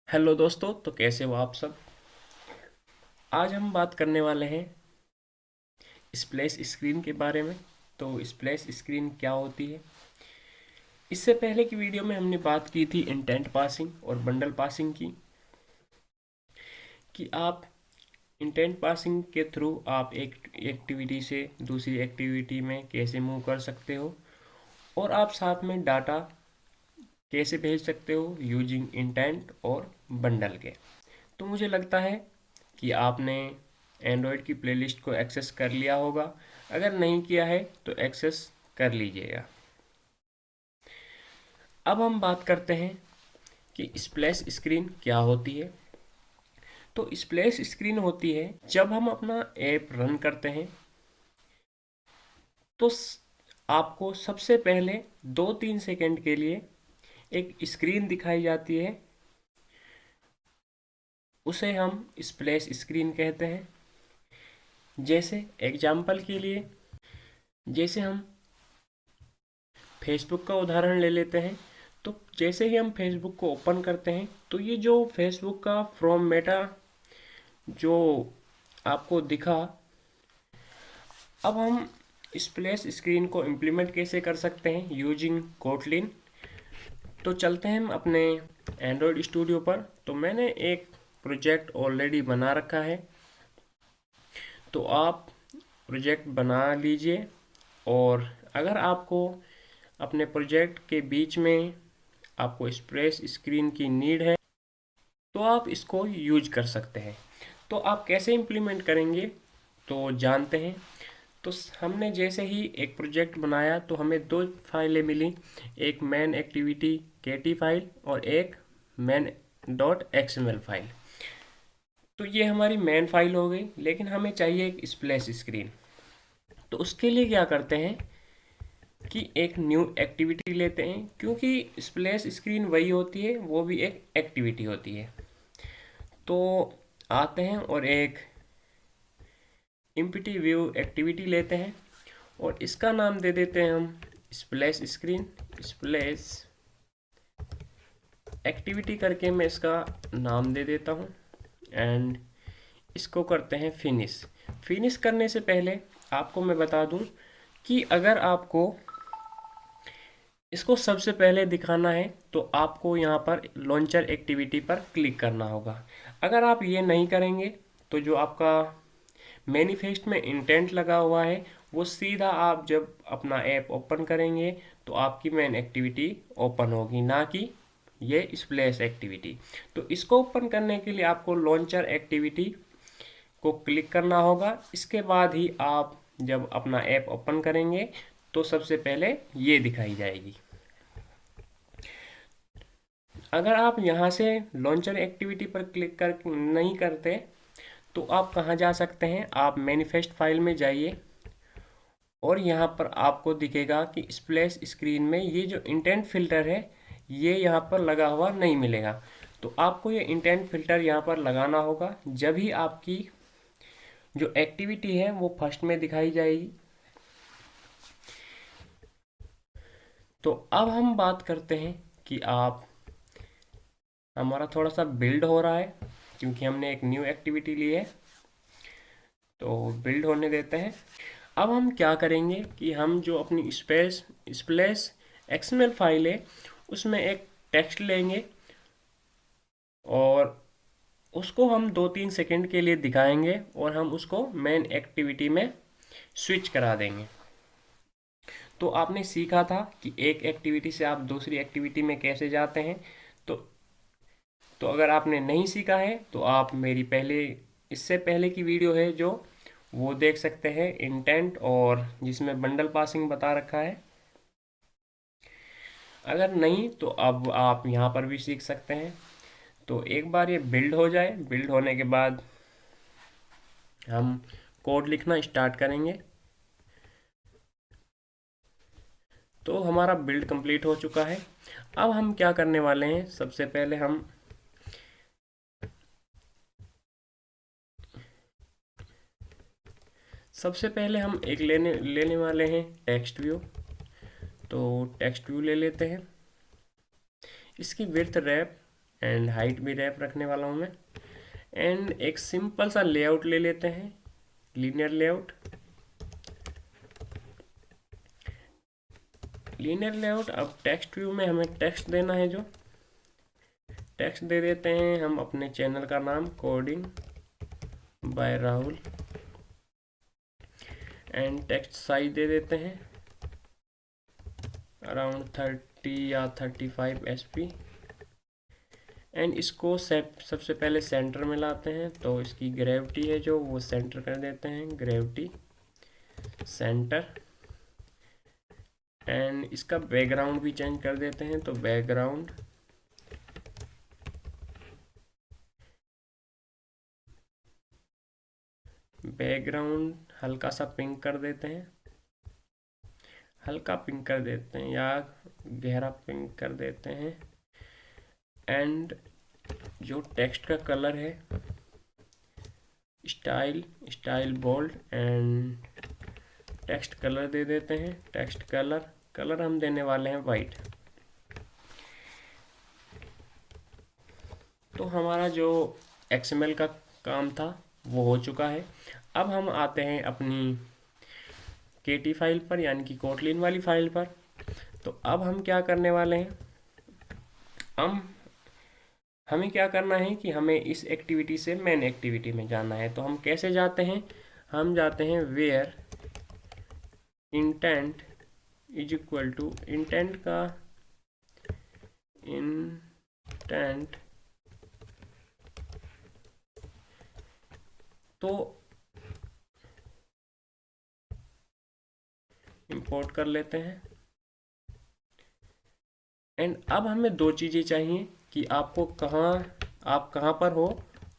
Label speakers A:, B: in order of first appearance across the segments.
A: Hello दोस्तों, तो कैसे हो आप सब। आज हम बात करने वाले हैं स्प्लैश स्क्रीन के बारे में। तो स्प्लैश स्क्रीन क्या होती है। इससे पहले की वीडियो में हमने बात की थी इंटेंट पासिंग और बंडल पासिंग की, कि आप इंटेंट पासिंग के थ्रू आप एक एक्टिविटी से दूसरी एक्टिविटी में कैसे मूव कर सकते हो, और आप साथ में डाटा कैसे भेज सकते हो यूजिंग इंटेंट और बंडल के। तो मुझे लगता है कि आपने एंड्रॉयड की प्लेलिस्ट को एक्सेस कर लिया होगा। अगर नहीं किया है तो एक्सेस कर लीजिएगा। अब हम बात करते हैं कि स्प्लैश स्क्रीन क्या होती है। तो स्प्लैश स्क्रीन होती है जब हम अपना ऐप रन करते हैं, तो आपको सबसे पहले 2-3 सेकंड के लिए एक स्क्रीन दिखाई जाती है। उसे हम स्प्लैश स्क्रीन कहते हैं। जैसे एग्जाम्पल के लिए, जैसे हम फेसबुक का उदाहरण ले लेते हैं। तो जैसे ही हम फेसबुक को ओपन करते हैं, तो ये जो फेसबुक का फ्रॉम मेटा जो आपको दिखा, अब हम स्प्लैश स्क्रीन को इम्प्लीमेंट कैसे कर सकते हैं यूजिंग कोटलिन। तो चलते हैं हम अपने एंड्रॉयड स्टूडियो पर। तो मैंने एक प्रोजेक्ट ऑलरेडी बना रखा है, तो आप प्रोजेक्ट बना लीजिए। और अगर आपको अपने प्रोजेक्ट के बीच में आपको स्प्लैश स्क्रीन की नीड है, तो आप इसको यूज कर सकते हैं। तो आप कैसे इम्प्लीमेंट करेंगे, तो जानते हैं। तो हमने जैसे ही एक प्रोजेक्ट बनाया, तो हमें दो फाइलें मिली। एक मैन एक्टिविटी केटी फाइल और एक मैन डॉट एक्सएमएल फाइल। तो ये हमारी मैन फाइल हो गई, लेकिन हमें चाहिए एक स्प्लैश स्क्रीन। तो उसके लिए क्या करते हैं कि एक न्यू एक्टिविटी लेते हैं, क्योंकि स्प्लैश स्क्रीन वही होती है, वो भी एक एक्टिविटी होती है। तो आते हैं और एक इम्पिटी व्यू एक्टिविटी लेते हैं, और इसका नाम दे देते हैं हम स्प्लैश स्क्रीन। स्प्लैश एक्टिविटी करके मैं इसका नाम दे देता हूँ। एंड इसको करते हैं फिनिश। फिनिश करने से पहले आपको मैं बता दूं कि अगर आपको इसको सबसे पहले दिखाना है, तो आपको यहाँ पर लॉन्चर एक्टिविटी पर क्लिक करना होगा। अगर आप ये नहीं करेंगे, तो जो आपका मैनिफेस्ट में इंटेंट लगा हुआ है, वो सीधा आप जब अपना ऐप ओपन करेंगे, तो आपकी मेन एक्टिविटी ओपन होगी, ना कि ये स्प्लैश एक्टिविटी। तो इसको ओपन करने के लिए आपको लॉन्चर एक्टिविटी को क्लिक करना होगा। इसके बाद ही आप जब अपना ऐप ओपन करेंगे, तो सबसे पहले ये दिखाई जाएगी। अगर आप यहाँ से लॉन्चर एक्टिविटी पर क्लिक कर नहीं करते, तो आप कहाँ जा सकते हैं, आप मैनिफेस्ट फाइल में जाइए, और यहाँ पर आपको दिखेगा कि स्प्लैश स्क्रीन में ये जो इंटेंट फिल्टर है, ये यहाँ पर लगा हुआ नहीं मिलेगा। तो आपको ये इंटेंट फिल्टर यहाँ पर लगाना होगा, जब ही आपकी जो एक्टिविटी है वो फर्स्ट में दिखाई जाएगी। तो अब हम बात करते हैं कि आप हमारा थोड़ा सा बिल्ड हो रहा है, क्योंकि हमने एक न्यू एक्टिविटी ली है। तो बिल्ड होने देते हैं। अब हम क्या करेंगे कि हम जो अपनी स्प्लैश एक्सएमएल फाइल है, उसमें एक टेक्स्ट लेंगे, और उसको हम 2-3 सेकंड के लिए दिखाएंगे, और हम उसको मेन एक्टिविटी में स्विच करा देंगे। तो आपने सीखा था कि एक एक्टिविटी से आप दूसरी एक्टिविटी में कैसे जाते हैं। तो अगर आपने नहीं सीखा है, तो आप मेरी इससे पहले की वीडियो है जो, वो देख सकते हैं इंटेंट, और जिसमें बंडल पासिंग बता रखा है। अगर नहीं, तो अब आप यहाँ पर भी सीख सकते हैं। तो एक बार ये बिल्ड हो जाए, बिल्ड होने के बाद हम कोड लिखना स्टार्ट करेंगे। तो हमारा बिल्ड कंप्लीट हो चुका है। अब हम क्या करने वाले हैं, सबसे पहले हम एक लेने लेने वाले हैं टेक्स्ट व्यू। तो टेक्स्ट व्यू ले लेते हैं। इसकी विड्थ रैप एंड हाइट भी रैप रखने वाला हूँ मैं। एंड एक सिंपल सा लेआउट ले लेते हैं, लीनियर लेआउट। लीनियर लेआउट, अब टेक्स्ट व्यू में हमें टेक्स्ट देना है, जो टेक्स्ट दे देते हैं हम अपने चैनल का नाम, coding by Rahul. And text size दे देते हैं अराउंड 30 या 35 SP। एंड इसको सबसे पहले सेंटर में लाते हैं, तो इसकी ग्रेविटी है जो वो सेंटर कर देते हैं, ग्रेविटी सेंटर। एंड इसका बैकग्राउंड भी चेंज कर देते हैं, तो बैकग्राउंड हल्का सा पिंक कर देते हैं, हल्का पिंक कर देते हैं या गहरा पिंक कर देते हैं। एंड जो टेक्स्ट का कलर है, style bold, and text colour दे देते हैं, टेक्स्ट कलर हम देने वाले हैं वाइट। तो हमारा जो XML का काम था वो हो चुका है। अब हम आते हैं अपनी KT फाइल पर, यानी कि कोटलिन वाली फाइल पर। तो अब हम क्या करने वाले हैं, हमें क्या करना है कि हमें इस एक्टिविटी से मेन एक्टिविटी में जाना है। तो हम कैसे जाते हैं, हम जाते हैं where intent is equal to, intent तो इंपोर्ट कर लेते हैं। एंड अब हमें दो चीज़ें चाहिए कि आप कहाँ पर हो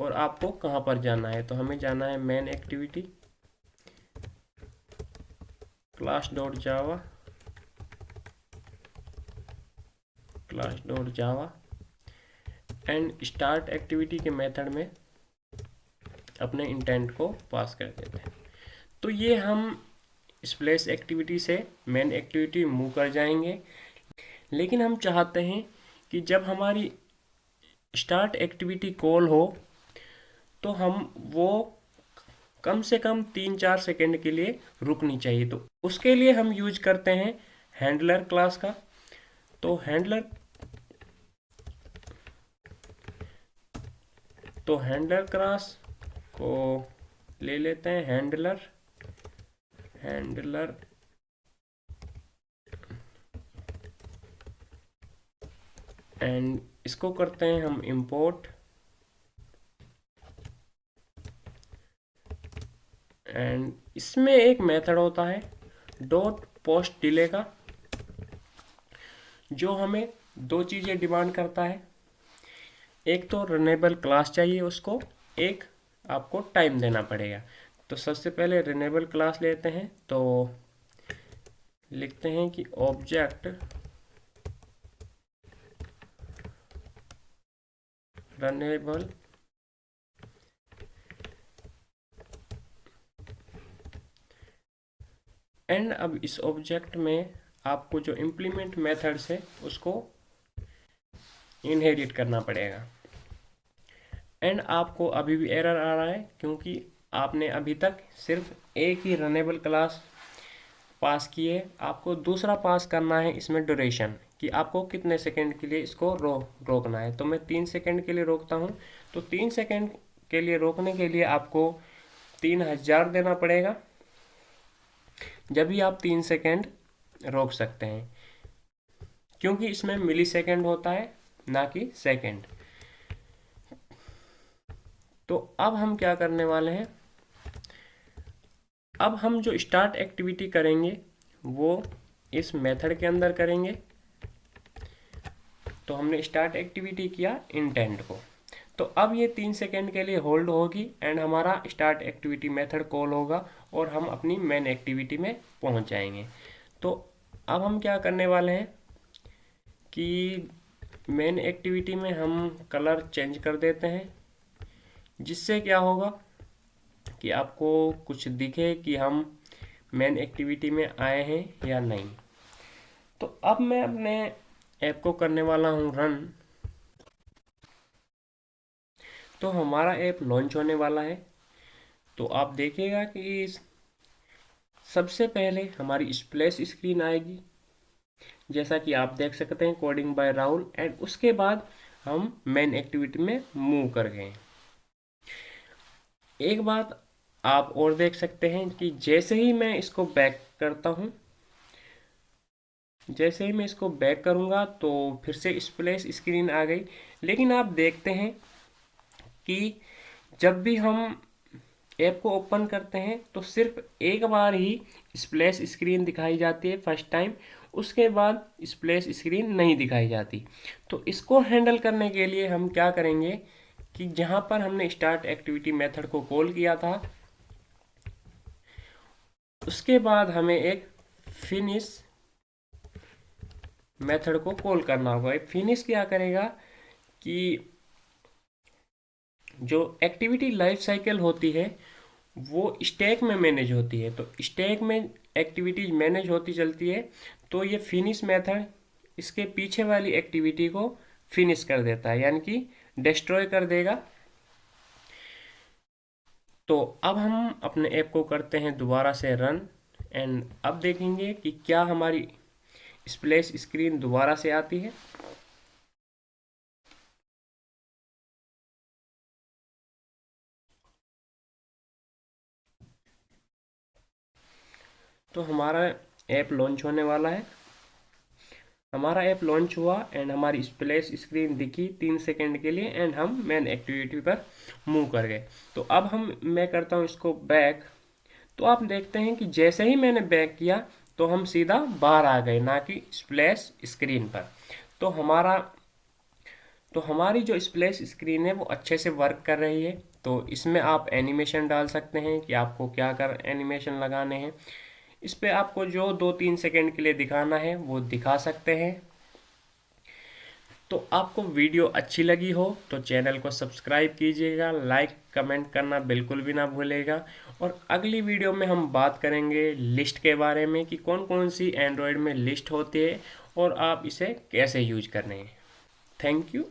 A: और आपको कहाँ पर जाना है। तो हमें जाना है main activity class.java and start activity के मेथड में अपने इंटेंट को पास कर देते हैं। तो ये हम स्प्लैश एक्टिविटी से मेन एक्टिविटी मूव कर जाएंगे। लेकिन हम चाहते हैं कि जब हमारी स्टार्ट एक्टिविटी कॉल हो तो हम वो कम से कम 3-4 सेकेंड के लिए रुकनी चाहिए। तो उसके लिए हम यूज करते हैं हैंडलर क्लास का। तो हैंडलर क्लास को ले लेते हैं, हैंडलर एंड इसको करते हैं हम इंपोर्ट। एंड इसमें एक मेथड होता है डॉट पोस्ट डिले का, जो हमें दो चीज़ें डिमांड करता है। एक तो रनेबल क्लास चाहिए उसको, एक आपको टाइम देना पड़ेगा। तो सबसे पहले रनेबल क्लास लेते हैं, तो लिखते हैं कि ऑब्जेक्ट रनेबल एंड अब इस ऑब्जेक्ट में आपको जो इम्प्लीमेंट मेथड्स है उसको इनहेरिट करना पड़ेगा। एंड आपको अभी भी एरर आ रहा है क्योंकि आपने अभी तक सिर्फ एक ही रनेबल क्लास पास की है। आपको दूसरा पास करना है इसमें ड्यूरेशन, कि आपको कितने सेकंड के लिए इसको रोकना है। तो मैं 3 सेकंड के लिए रोकता हूँ। तो 3 सेकंड के लिए रोकने के लिए आपको 3000 देना पड़ेगा, जब भी आप 3 सेकंड रोक सकते हैं, क्योंकि इसमें मिली सेकेंड होता है ना कि सेकंड। तो अब हम क्या करने वाले हैं, अब हम जो स्टार्ट एक्टिविटी करेंगे वो इस मेथड के अंदर करेंगे। तो हमने स्टार्ट एक्टिविटी किया इंटेंट को, तो अब ये 3 सेकेंड के लिए होल्ड होगी एंड हमारा स्टार्ट एक्टिविटी मेथड कॉल होगा और हम अपनी मेन एक्टिविटी में पहुंच जाएंगे। तो अब हम क्या करने वाले हैं कि मेन एक्टिविटी में हम कलर चेंज कर देते हैं, जिससे क्या होगा कि आपको कुछ दिखे कि हम मेन एक्टिविटी में आए हैं या नहीं। तो अब मैं अपने ऐप को करने वाला हूँ रन। तो हमारा ऐप लॉन्च होने वाला है। तो आप देखिएगा कि सबसे पहले हमारी स्प्लैश स्क्रीन आएगी, जैसा कि आप देख सकते हैं, कोडिंग बाय राहुल। एंड उसके बाद हम मेन एक्टिविटी में मूव कर गए। एक बात आप और देख सकते हैं कि जैसे ही मैं इसको बैक करता हूं, जैसे ही मैं इसको बैक करूंगा तो फिर से स्प्लैश स्क्रीन आ गई। लेकिन आप देखते हैं कि जब भी हम ऐप को ओपन करते हैं तो सिर्फ एक बार ही स्प्लैश स्क्रीन दिखाई जाती है फर्स्ट टाइम, उसके बाद स्प्लैश स्क्रीन नहीं दिखाई जाती। तो इसको हैंडल करने के लिए हम क्या करेंगे कि जहाँ पर हमने स्टार्ट एक्टिविटी मेथड को कॉल किया था, उसके बाद हमें एक फिनिश मेथड को कॉल करना होगा। फिनिश क्या करेगा कि जो एक्टिविटी लाइफ साइकिल होती है वो स्टैक में मैनेज होती है। तो स्टैक में एक्टिविटीज मैनेज होती चलती है, तो ये फिनिश मेथड इसके पीछे वाली एक्टिविटी को फिनिश कर देता है, यानी कि डिस्ट्रॉय कर देगा। तो अब हम अपने ऐप को करते हैं दोबारा से रन। एंड अब देखेंगे कि क्या हमारी स्प्लैश स्क्रीन दोबारा से आती है। तो हमारा ऐप लॉन्च होने वाला है। हमारा ऐप लॉन्च हुआ एंड हमारी स्प्लैश स्क्रीन दिखी 3 सेकंड के लिए एंड हम मेन एक्टिविटी पर मूव कर गए। तो अब मैं करता हूँ इसको बैक। तो आप देखते हैं कि जैसे ही मैंने बैक किया तो हम सीधा बाहर आ गए, ना कि स्प्लैश स्क्रीन पर। तो हमारी जो स्प्लैश स्क्रीन है वो अच्छे से वर्क कर रही है। तो इसमें आप एनिमेशन डाल सकते हैं कि आपको क्या कर एनिमेशन लगाने हैं। इस पे आपको जो 2-3 सेकंड के लिए दिखाना है वो दिखा सकते हैं। तो आपको वीडियो अच्छी लगी हो तो चैनल को सब्सक्राइब कीजिएगा, लाइक कमेंट करना बिल्कुल भी ना भूलेगा। और अगली वीडियो में हम बात करेंगे लिस्ट के बारे में कि कौन कौन सी एंड्रॉयड में लिस्ट होती है और आप इसे कैसे यूज करने हैं। Thank you.